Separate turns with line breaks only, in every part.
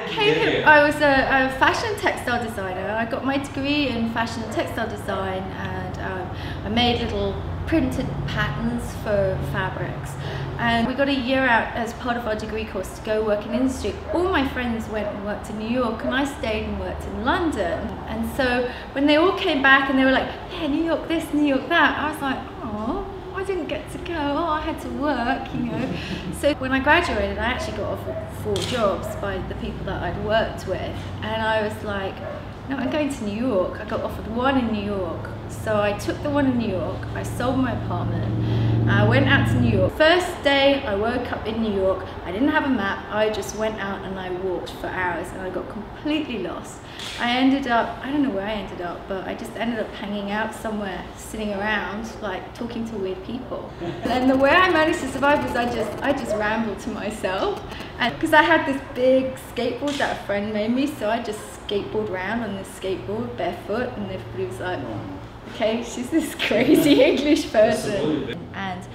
I was a fashion textile designer. I got my degree in fashion and textile design, and I made little printed patterns for fabrics. And we got a year out as part of our degree course to go work in industry. All my friends went and worked in New York, and I stayed and worked in London. And so when they all came back and they were like, yeah, New York this, New York that, I was like, oh, I didn't get to go. Oh, I had to work, you know. So when I graduated, I actually got offered 4 jobs by the people that I'd worked with. And I was like, no, I'm going to New York. I got offered 1 in New York. So I took the 1 in New York, I sold my apartment, I went out to New York. First day I woke up in New York, I didn't have a map, I just went out and I walked for hours and I got completely lost. I ended up, I don't know where I ended up, but I just ended up hanging out somewhere, sitting around, like talking to weird people. And the way I managed to survive was I just rambled to myself. And because I had this big skateboard that a friend made me, so I just skateboard around on this skateboard barefoot, and everybody was like, okay, she's this crazy English person. And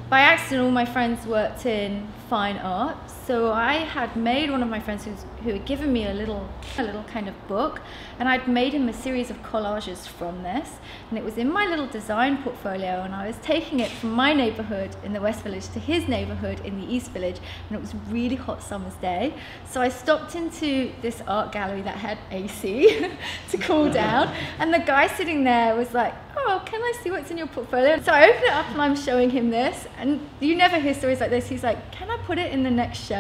by accident, all my friends worked in fine art. So I had made one of my friends who had given me a little kind of book, and I'd made him a series of collages from this, and it was in my little design portfolio, and I was taking it from my neighborhood in the West Village to his neighborhood in the East Village, and it was a really hot summer's day. So I stopped into this art gallery that had AC to cool down, and the guy sitting there was like, oh, can I see what's in your portfolio? So I open it up and I'm showing him this, and you never hear stories like this. He's like, can I put it in the next show?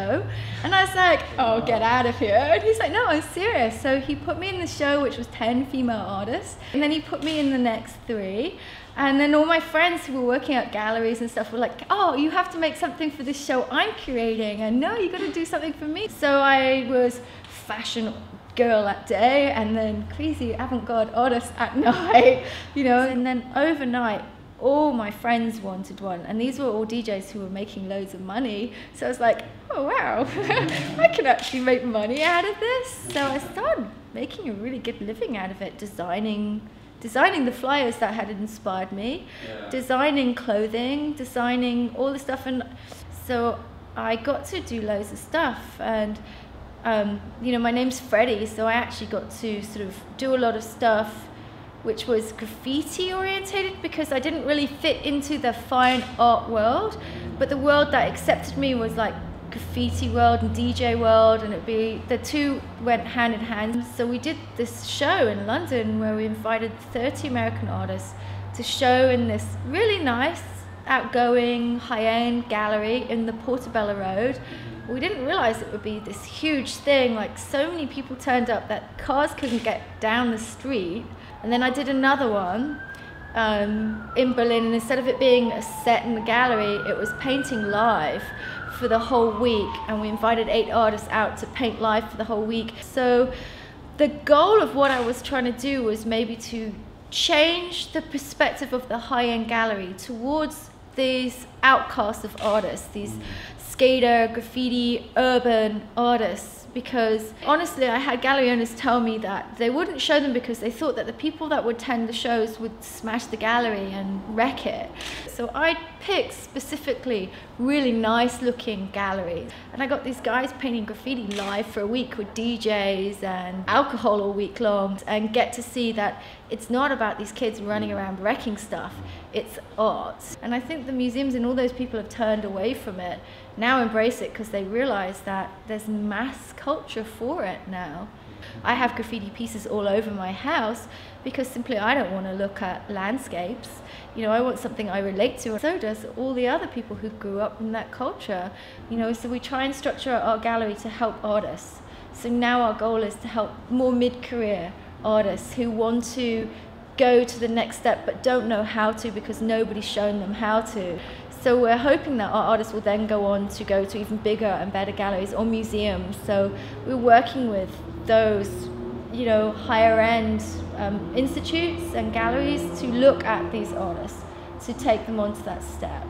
And I was like, oh, get out of here. And he's like, no, I'm serious. So he put me in the show, which was 10 female artists, and then he put me in the next 3. And then all my friends who were working at galleries and stuff were like, oh, you have to make something for this show I'm curating, and no, you got to do something for me. So I was fashion girl at day, and then crazy avant-garde artist at night, you know. And then overnight, all my friends wanted one, and these were all DJs who were making loads of money. So I was like, oh wow, I can actually make money out of this. So I started making a really good living out of it, designing the flyers that had inspired me, designing clothing, designing all the stuff. And so I got to do loads of stuff. And you know, my name's Freddi, so I actually got to sort of do a lot of stuff which was graffiti orientated, because I didn't really fit into the fine art world, but the world that accepted me was like graffiti world and DJ world, and the two went hand in hand. So we did this show in London where we invited 30 American artists to show in this really nice, outgoing, high-end gallery in the Portobello Road. We didn't realize it would be this huge thing, like so many people turned up that cars couldn't get down the street. And then I did another one in Berlin, and instead of it being a set in the gallery, it was painting live for the whole week, and we invited 8 artists out to paint live for the whole week. So the goal of what I was trying to do was maybe to change the perspective of the high-end gallery towards these outcasts of artists, these skater, graffiti, urban artists. Because honestly, I had gallery owners tell me that they wouldn't show them because they thought that the people that would attend the shows would smash the gallery and wreck it. So I picked specifically really nice looking galleries. And I got these guys painting graffiti live for a week with DJs and alcohol all week long, and get to see that it's not about these kids running around wrecking stuff, it's art. And I think the museums and all those people have turned away from it, now embrace it because they realize that there's mass culture for it now. I have graffiti pieces all over my house because simply I don't want to look at landscapes. You know, I want something I relate to. So does all the other people who grew up in that culture. You know, so we try and structure our gallery to help artists. So now our goal is to help more mid-career artists who want to go to the next step but don't know how to because nobody's shown them how to. So we're hoping that our artists will then go on to go to even bigger and better galleries or museums. So we're working with those, you know, higher end institutes and galleries to look at these artists, to take them on to that step.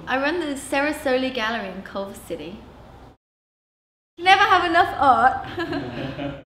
I run the Sarasoli Gallery in Culver City. Never have enough art.